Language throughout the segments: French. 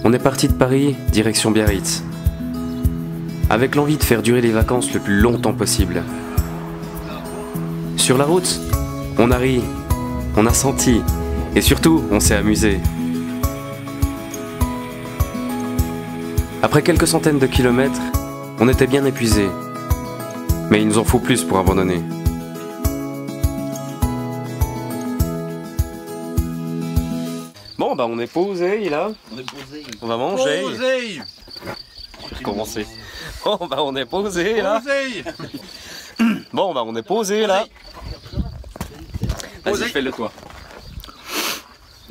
On est parti de Paris, direction Biarritz, avec l'envie de faire durer les vacances le plus longtemps possible. Sur la route, on a ri, on a senti, et surtout, on s'est amusé. Après quelques centaines de kilomètres, on était bien épuisés, mais il nous en faut plus pour abandonner. Bon bah on est posé là, on va manger. Posé. Commencer. Bon bah on est posé là. Bon bah on est posé là. Vas-y, fais-le toi.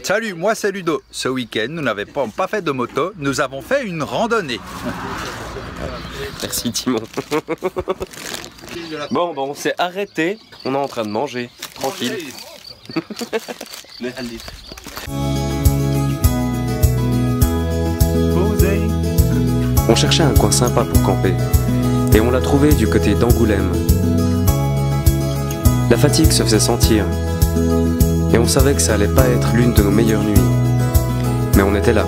Salut, moi c'est Ludo. Ce week-end, nous n'avons pas fait de moto, nous avons fait une randonnée. Merci Timon. Bon bah on s'est arrêté, on est en train de manger, tranquille. On cherchait un coin sympa pour camper, et on l'a trouvé du côté d'Angoulême. La fatigue se faisait sentir, et on savait que ça allait pas être l'une de nos meilleures nuits. Mais on était là.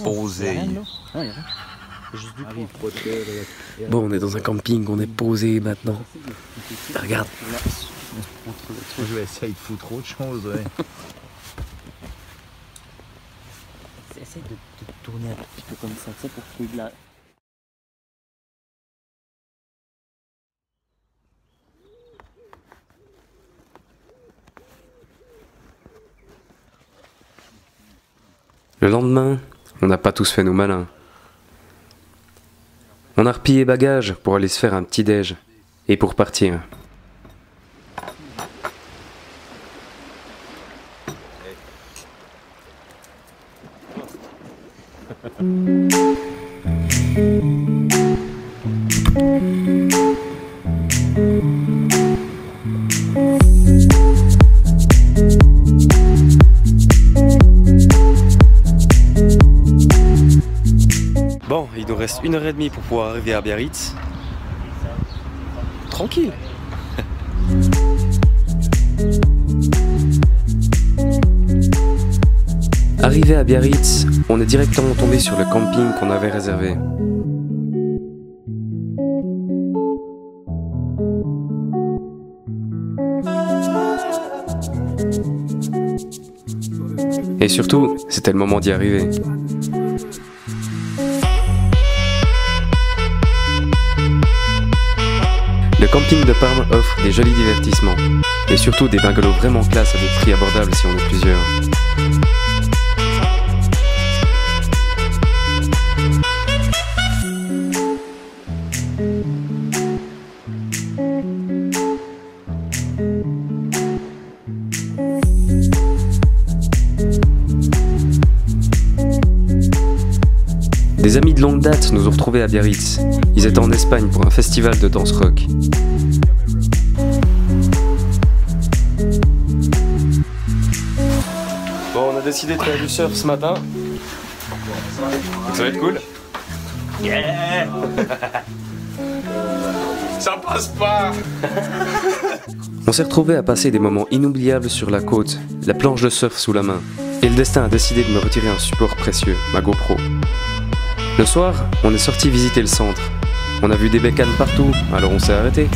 Posé. Bon, on est dans un camping, on est posé maintenant. Regarde. Je vais essayer de foutre autre chose, ouais. Essaye de tourner un petit peu comme ça, tu sais, pour qu'il y ait de la... Le lendemain, on n'a pas tous fait nos malins. On a replié bagages pour aller se faire un petit déj et pour partir. Bon, il nous reste 1h30 pour pouvoir arriver à Biarritz. Tranquille. Arrivé à Biarritz, on est directement tombé sur le camping qu'on avait réservé. Et surtout, c'était le moment d'y arriver. Le camping de Parme offre des jolis divertissements, et surtout des bungalows vraiment classe à des prix abordables si on est plusieurs. Des amis de longue date nous ont retrouvés à Biarritz. Ils étaient en Espagne pour un festival de danse rock. Bon, on a décidé de faire du surf ce matin. Ça va être cool. Yeah. Ça passe pas. On s'est retrouvés à passer des moments inoubliables sur la côte, la planche de surf sous la main. Et le destin a décidé de me retirer un support précieux, ma GoPro. Le soir, on est sorti visiter le centre. On a vu des bécanes partout, alors on s'est arrêté.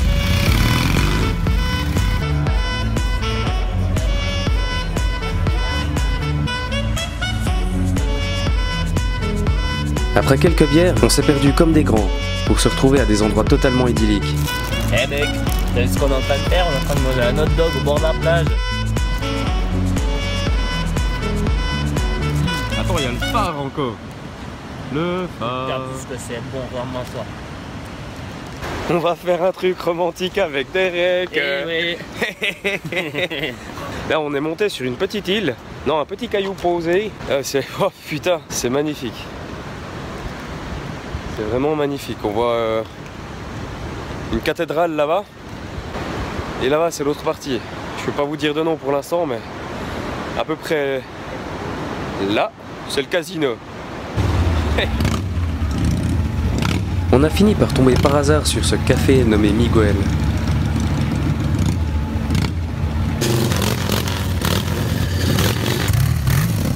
Après quelques bières, on s'est perdu comme des grands, pour se retrouver à des endroits totalement idylliques. Eh mec, t'as vu ce qu'on est en train de faire? On est en train de manger un hot dog au bord de la plage. Attends, il y a le phare encore. Le phare. Regarde ce que c'est, bon, vraiment toi. On va faire un truc romantique avec Derek. Eh oui. Là, on est monté sur une petite île. Non, un petit caillou posé. Oh putain, c'est magnifique. C'est vraiment magnifique. On voit une cathédrale là-bas. Et là-bas, c'est l'autre partie. Je peux pas vous dire de nom pour l'instant, mais à peu près là, c'est le casino. On a fini par tomber par hasard sur ce café nommé Miguel.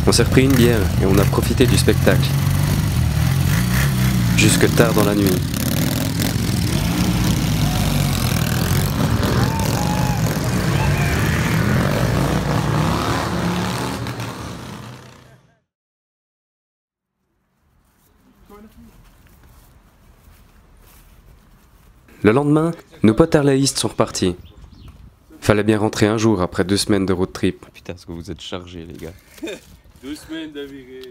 On s'est repris une bière et on a profité du spectacle. Jusque tard dans la nuit. Le lendemain, nos potes harléistes sont repartis. Fallait bien rentrer un jour après 2 semaines de road trip. Putain, est-ce que vous êtes chargés, les gars. 2 semaines d'aviré.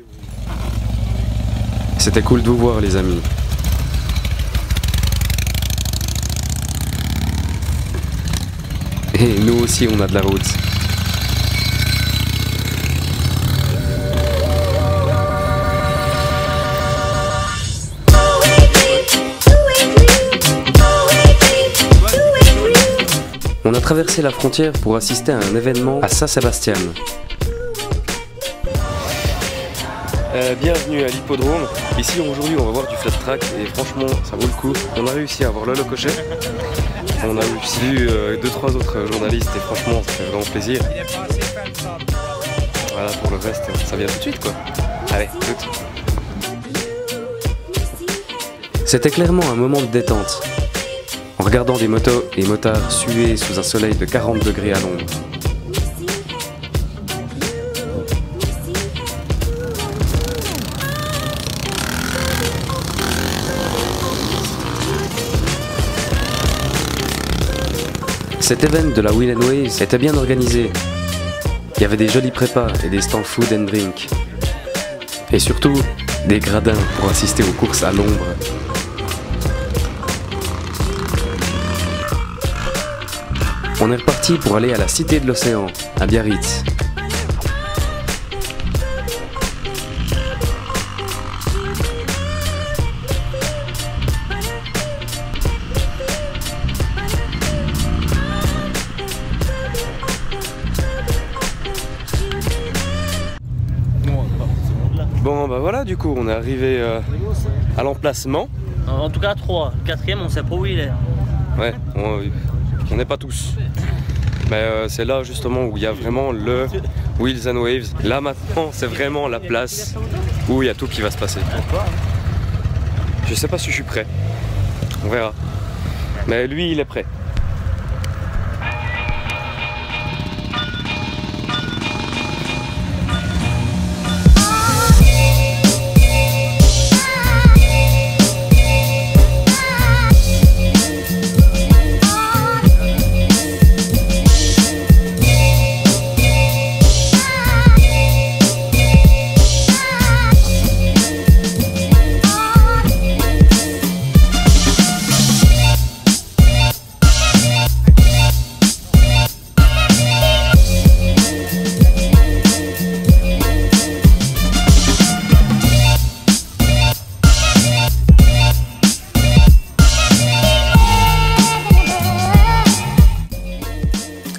C'était cool de vous voir, les amis. Et nous aussi, on a de la route. On a traversé la frontière pour assister à un événement à Saint-Sébastien. Bienvenue à l'hippodrome. Ici aujourd'hui on va voir du flat track et franchement ça vaut le coup. On a réussi à avoir Lolo Cochet. On a aussi vu 2-3 autres journalistes et franchement ça fait vraiment plaisir. Voilà, pour le reste ça vient tout de suite quoi. Allez, tout. C'était clairement un moment de détente. En regardant des motos et motards suer sous un soleil de 40 degrés à l'ombre. Cet événement de la Wheel and Waves était bien organisé. Il y avait des jolis prépas et des stands food and drink. Et surtout, des gradins pour assister aux courses à l'ombre. On est reparti pour aller à la Cité de l'Océan, à Biarritz. Bon bah voilà, du coup on est arrivé à l'emplacement. En tout cas 3, le 4e on sait pas où il est. Ouais, on n'est pas tous. Mais c'est là justement où il y a vraiment le Wheels and Waves. Là maintenant c'est vraiment la place où il y a tout qui va se passer. Je sais pas si je suis prêt. On verra. Mais lui il est prêt.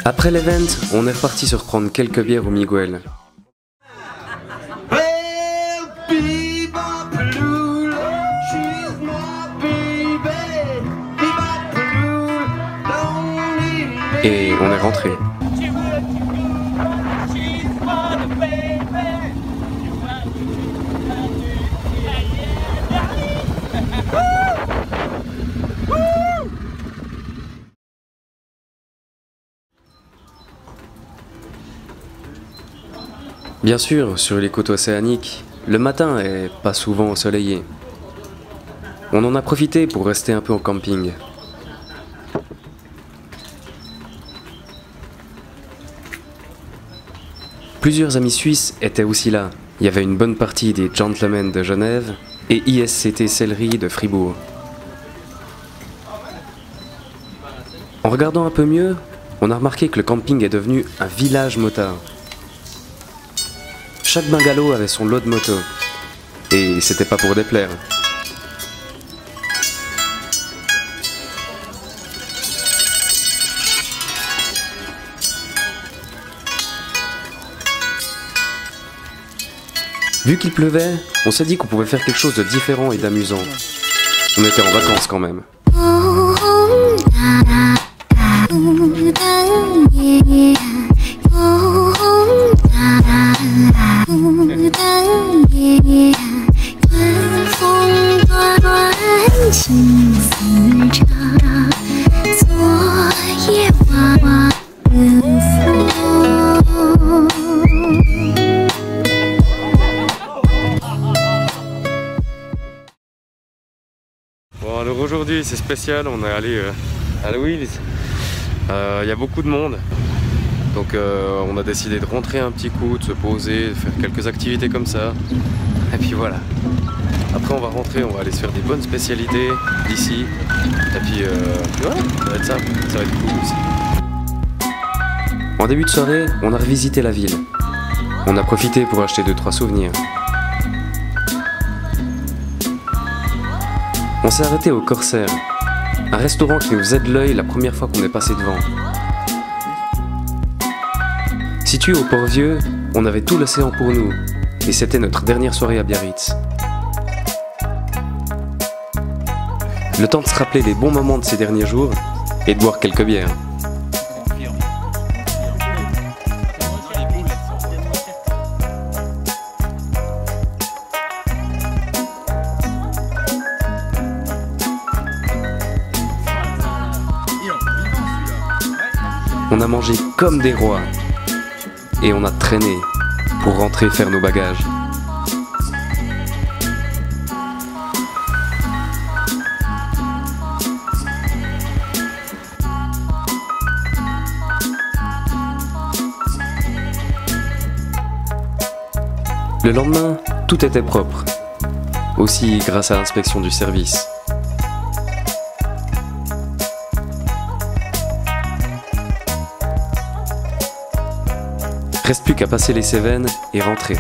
Après l'event, on est reparti se reprendre quelques bières au Miguel. Et on est rentré. Bien sûr, sur les côtes océaniques, le matin est pas souvent ensoleillé. On en a profité pour rester un peu en camping. Plusieurs amis suisses étaient aussi là. Il y avait une bonne partie des Gentlemen de Genève et ISCT Sellerie de Fribourg. En regardant un peu mieux, on a remarqué que le camping est devenu un village motard. Chaque bungalow avait son lot de motos. Et c'était pas pour déplaire. Vu qu'il pleuvait, on s'est dit qu'on pouvait faire quelque chose de différent et d'amusant. On était en vacances quand même. 风短，青丝长，昨夜晚的风。 Bon, alors aujourd'hui c'est spécial, on est allé à Louise. Il y a beaucoup de monde. Donc on a décidé de rentrer un petit coup, de se poser, de faire quelques activités comme ça. Et puis voilà. Après on va rentrer, on va aller se faire des bonnes spécialités d'ici. Et puis voilà, ça va être ça va être cool aussi. En début de soirée, on a revisité la ville. On a profité pour acheter 2-3 souvenirs. On s'est arrêté au Corsaire, un restaurant qui nous faisait de l'œil la première fois qu'on est passé devant. Situé au Port-Vieux, on avait tout l'océan pour nous, et c'était notre dernière soirée à Biarritz. Le temps de se rappeler les bons moments de ces derniers jours, et de boire quelques bières. On a mangé comme des rois et on a traîné pour rentrer faire nos bagages. Le lendemain, tout était propre, aussi grâce à l'inspection du service. Reste plus qu'à passer les Cévennes et rentrer.